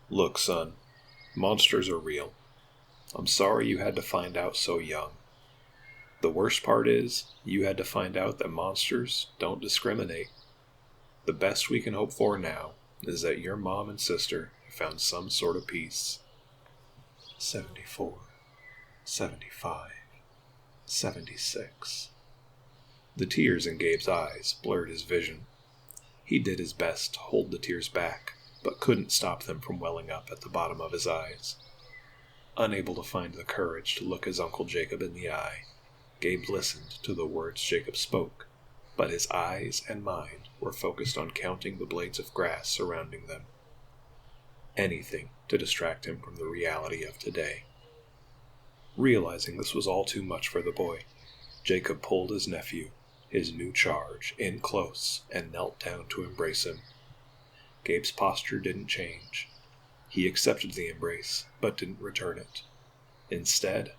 Look, son, monsters are real. I'm sorry you had to find out so young. The worst part is, you had to find out that monsters don't discriminate. The best we can hope for now is that your mom and sister have found some sort of peace. 74, 75, 76. The tears in Gabe's eyes blurred his vision. He did his best to hold the tears back, but couldn't stop them from welling up at the bottom of his eyes. Unable to find the courage to look his Uncle Jacob in the eye, Gabe listened to the words Jacob spoke, but his eyes and mind were focused on counting the blades of grass surrounding them. Anything to distract him from the reality of today. Realizing this was all too much for the boy, Jacob pulled his nephew, his new charge, in close and knelt down to embrace him. Gabe's posture didn't change. He accepted the embrace, but didn't return it. Instead,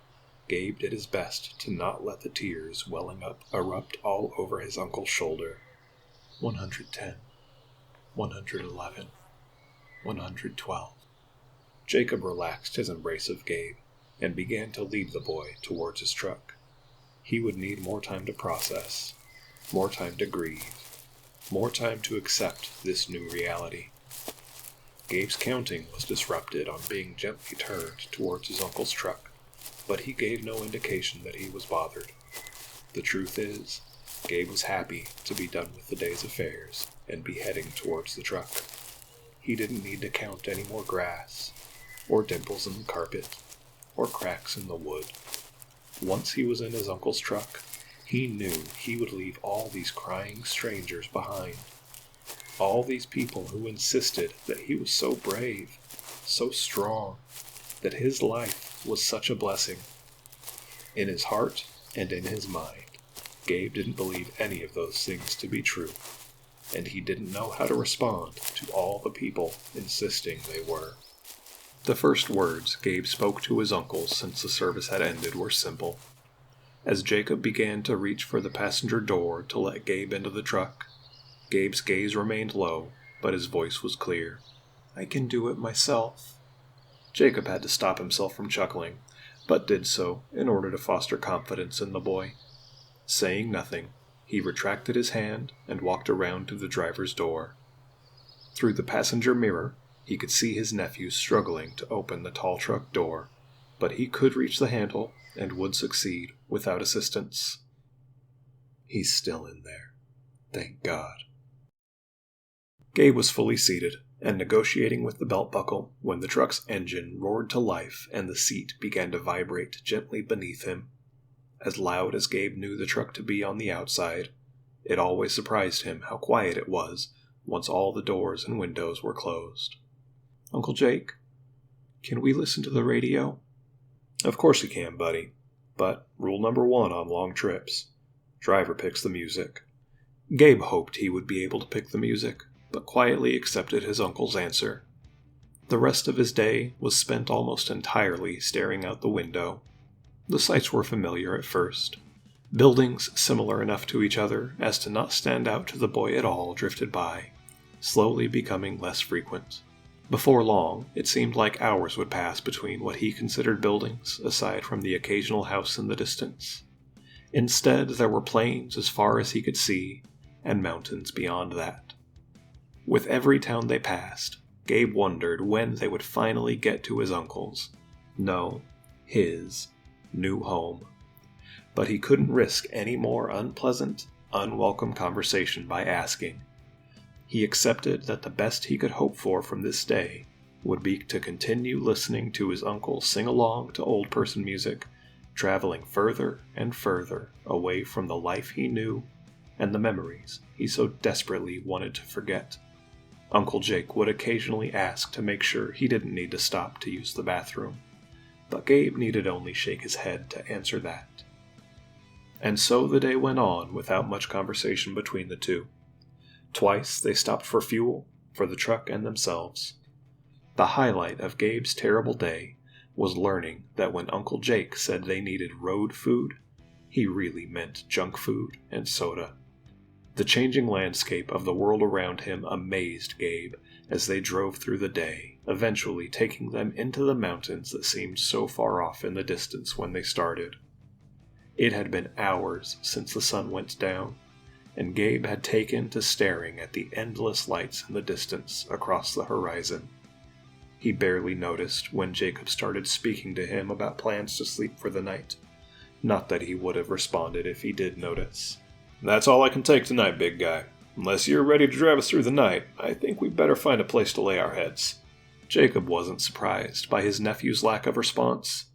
Gabe did his best to not let the tears welling up erupt all over his uncle's shoulder. 110, 111, 112. Jacob relaxed his embrace of Gabe and began to lead the boy towards his truck. He would need more time to process, more time to grieve, more time to accept this new reality. Gabe's counting was disrupted on being gently turned towards his uncle's truck, but he gave no indication that he was bothered. The truth is, Gabe was happy to be done with the day's affairs and be heading towards the truck. He didn't need to count any more grass, or dimples in the carpet, or cracks in the wood. Once he was in his uncle's truck, he knew he would leave all these crying strangers behind. All these people who insisted that he was so brave, so strong, that his life was such a blessing. In his heart and in his mind, Gabe didn't believe any of those things to be true, and he didn't know how to respond to all the people insisting they were. The first words Gabe spoke to his uncle since the service had ended were simple. As Jacob began to reach for the passenger door to let Gabe into the truck, Gabe's gaze remained low, but his voice was clear. "I can do it myself." Jacob had to stop himself from chuckling, but did so in order to foster confidence in the boy. Saying nothing, he retracted his hand and walked around to the driver's door. Through the passenger mirror, he could see his nephew struggling to open the tall truck door, but he could reach the handle and would succeed without assistance. He's still in there. Thank God. Gabe was fully seated and negotiating with the belt buckle when the truck's engine roared to life and the seat began to vibrate gently beneath him. As loud as Gabe knew the truck to be on the outside, it always surprised him how quiet it was once all the doors and windows were closed. "Uncle Jake, can we listen to the radio?" "Of course you can, buddy. But rule number 1 on long trips: driver picks the music." Gabe hoped he would be able to pick the music, but quietly accepted his uncle's answer. The rest of his day was spent almost entirely staring out the window. The sights were familiar at first. Buildings similar enough to each other as to not stand out to the boy at all drifted by, slowly becoming less frequent. Before long, it seemed like hours would pass between what he considered buildings, aside from the occasional house in the distance. Instead, there were plains as far as he could see, and mountains beyond that. With every town they passed, Gabe wondered when they would finally get to his uncle's. No, his new home. But he couldn't risk any more unpleasant, unwelcome conversation by asking. He accepted that the best he could hope for from this day would be to continue listening to his uncle sing along to old person music, traveling further and further away from the life he knew and the memories he so desperately wanted to forget. Uncle Jake would occasionally ask to make sure he didn't need to stop to use the bathroom, but Gabe needed only shake his head to answer that. And so the day went on without much conversation between the two. Twice they stopped for fuel, for the truck and themselves. The highlight of Gabe's terrible day was learning that when Uncle Jake said they needed road food, he really meant junk food and soda. The changing landscape of the world around him amazed Gabe as they drove through the day, eventually taking them into the mountains that seemed so far off in the distance when they started. It had been hours since the sun went down, and Gabe had taken to staring at the endless lights in the distance across the horizon. He barely noticed when Jacob started speaking to him about plans to sleep for the night. Not that he would have responded if he did notice. "That's all I can take tonight, big guy. Unless you're ready to drive us through the night, I think we'd better find a place to lay our heads." Jacob wasn't surprised by his nephew's lack of response.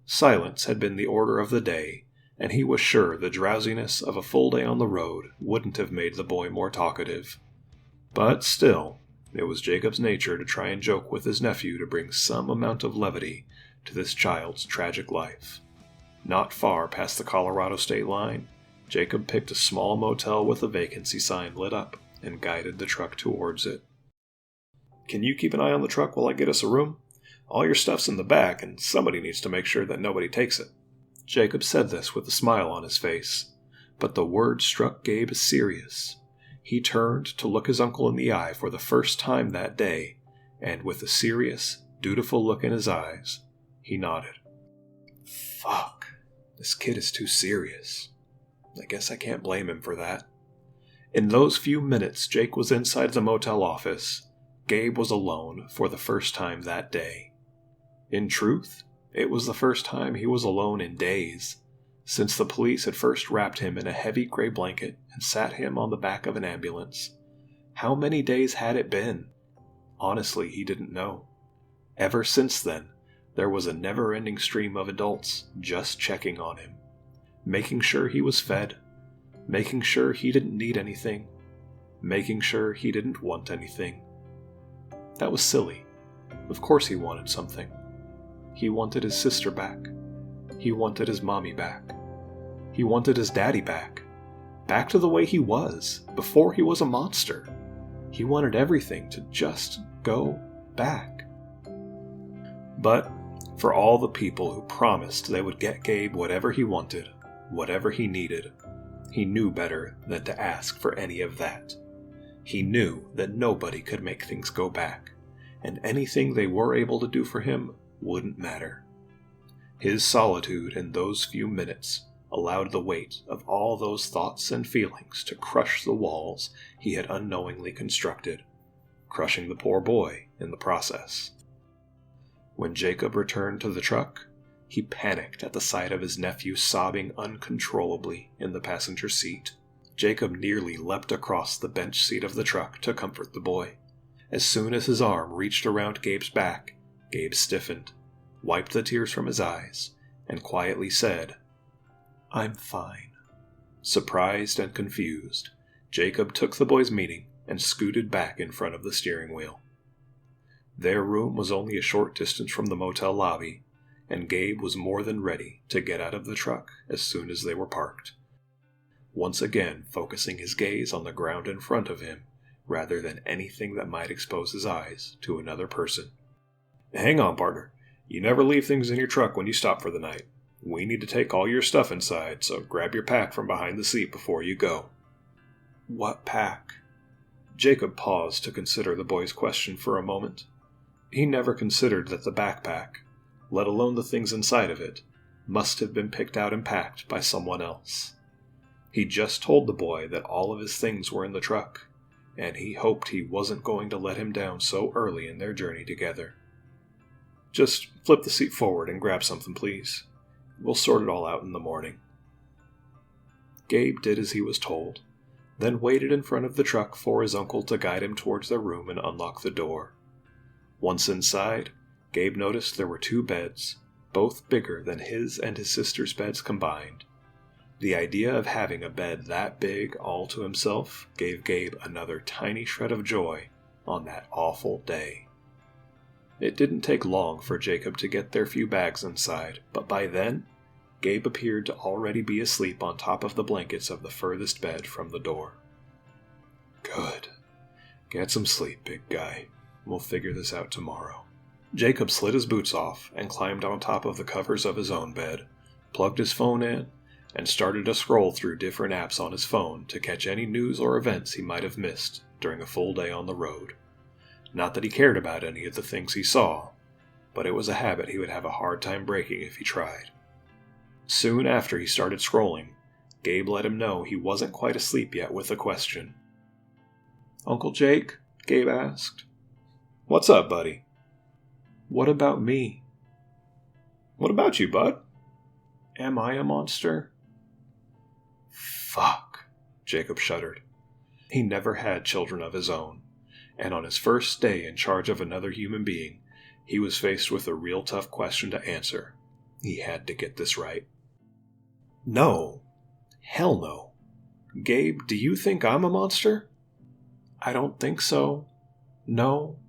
Silence had been the order of the day, and he was sure the drowsiness of a full day on the road wouldn't have made the boy more talkative. But still, it was Jacob's nature to try and joke with his nephew to bring some amount of levity to this child's tragic life. Not far past the Colorado state line, Jacob picked a small motel with a vacancy sign lit up and guided the truck towards it. "Can you keep an eye on the truck while I get us a room? All your stuff's in the back, and somebody needs to make sure that nobody takes it." Jacob said this with a smile on his face, but the words struck Gabe as serious. He turned to look his uncle in the eye for the first time that day, and with a serious, dutiful look in his eyes, he nodded. "Fuck, this kid is too serious. I guess I can't blame him for that." In those few minutes Jake was inside the motel office, Gabe was alone for the first time that day. In truth, it was the first time he was alone in days, since the police had first wrapped him in a heavy gray blanket and sat him on the back of an ambulance. How many days had it been? Honestly, he didn't know. Ever since then, there was a never-ending stream of adults just checking on him, making sure he was fed, making sure he didn't need anything, making sure he didn't want anything. That was silly. Of course he wanted something. He wanted his sister back. He wanted his mommy back. He wanted his daddy back. Back to the way he was, before he was a monster. He wanted everything to just go back. But for all the people who promised they would get Gabe whatever he wanted, whatever he needed, he knew better than to ask for any of that. He knew that nobody could make things go back, and anything they were able to do for him wouldn't matter. His solitude in those few minutes allowed the weight of all those thoughts and feelings to crush the walls he had unknowingly constructed, crushing the poor boy in the process. When Jacob returned to the truck, he panicked at the sight of his nephew sobbing uncontrollably in the passenger seat. Jacob nearly leapt across the bench seat of the truck to comfort the boy. As soon as his arm reached around Gabe's back, Gabe stiffened, wiped the tears from his eyes, and quietly said, "I'm fine." Surprised and confused, Jacob took the boy's meaning and scooted back in front of the steering wheel. Their room was only a short distance from the motel lobby, and Gabe was more than ready to get out of the truck as soon as they were parked, once again focusing his gaze on the ground in front of him rather than anything that might expose his eyes to another person. "Hang on, partner. You never leave things in your truck when you stop for the night. We need to take all your stuff inside, so grab your pack from behind the seat before you go." "What pack?" Jacob paused to consider the boy's question for a moment. He never considered that the backpack, let alone the things inside of it, must have been picked out and packed by someone else. He just told the boy that all of his things were in the truck, and he hoped he wasn't going to let him down so early in their journey together. "Just flip the seat forward and grab something, please. We'll sort it all out in the morning." Gabe did as he was told, then waited in front of the truck for his uncle to guide him towards their room and unlock the door. Once inside, Gabe noticed there were 2 beds, both bigger than his and his sister's beds combined. The idea of having a bed that big all to himself gave Gabe another tiny shred of joy on that awful day. It didn't take long for Jacob to get their few bags inside, but by then, Gabe appeared to already be asleep on top of the blankets of the furthest bed from the door. "Good. Get some sleep, big guy. We'll figure this out tomorrow." Jacob slid his boots off and climbed on top of the covers of his own bed, plugged his phone in, and started to scroll through different apps on his phone to catch any news or events he might have missed during a full day on the road. Not that he cared about any of the things he saw, but it was a habit he would have a hard time breaking if he tried. Soon after he started scrolling, Gabe let him know he wasn't quite asleep yet with a question. "Uncle Jake?" Gabe asked. "What's up, buddy?" "What about me?" "What about you, bud?" "Am I a monster?" Fuck, Jacob shuddered. He never had children of his own, and on his first day in charge of another human being, he was faced with a real tough question to answer. He had to get this right. "No. Hell no. Gabe, do you think I'm a monster?" "I don't think so. No."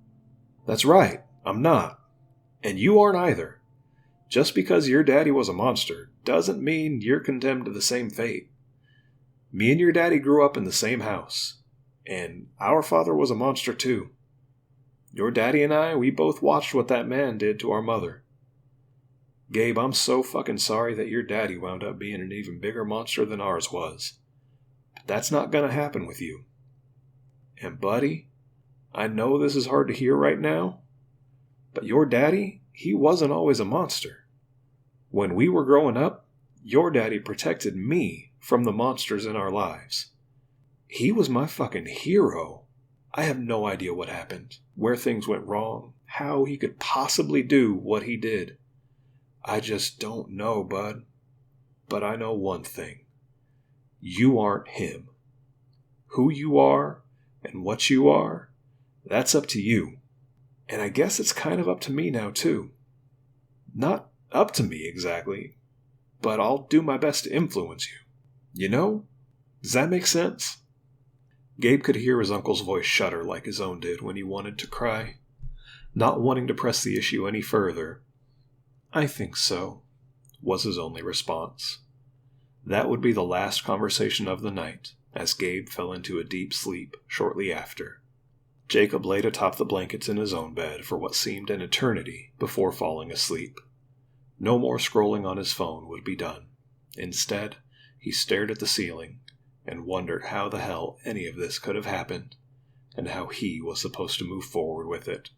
"That's right, I'm not. And you aren't either. Just because your daddy was a monster doesn't mean you're condemned to the same fate. Me and your daddy grew up in the same house, and our father was a monster too. Your daddy and I, we both watched what that man did to our mother. Gabe, I'm so fucking sorry that your daddy wound up being an even bigger monster than ours was. But that's not gonna happen with you. And buddy, I know this is hard to hear right now, but your daddy, he wasn't always a monster. When we were growing up, your daddy protected me from the monsters in our lives. He was my fucking hero. I have no idea what happened, where things went wrong, how he could possibly do what he did. I just don't know, bud. But I know one thing. You aren't him. Who you are and what you are, that's up to you. And I guess it's kind of up to me now, too. Not up to me, exactly, but I'll do my best to influence you. You know? Does that make sense?" Gabe could hear his uncle's voice shudder like his own did when he wanted to cry. Not wanting to press the issue any further, "I think so," was his only response. That would be the last conversation of the night, as Gabe fell into a deep sleep shortly after. Jacob laid atop the blankets in his own bed for what seemed an eternity before falling asleep. No more scrolling on his phone would be done. Instead, he stared at the ceiling and wondered how the hell any of this could have happened, and how he was supposed to move forward with it.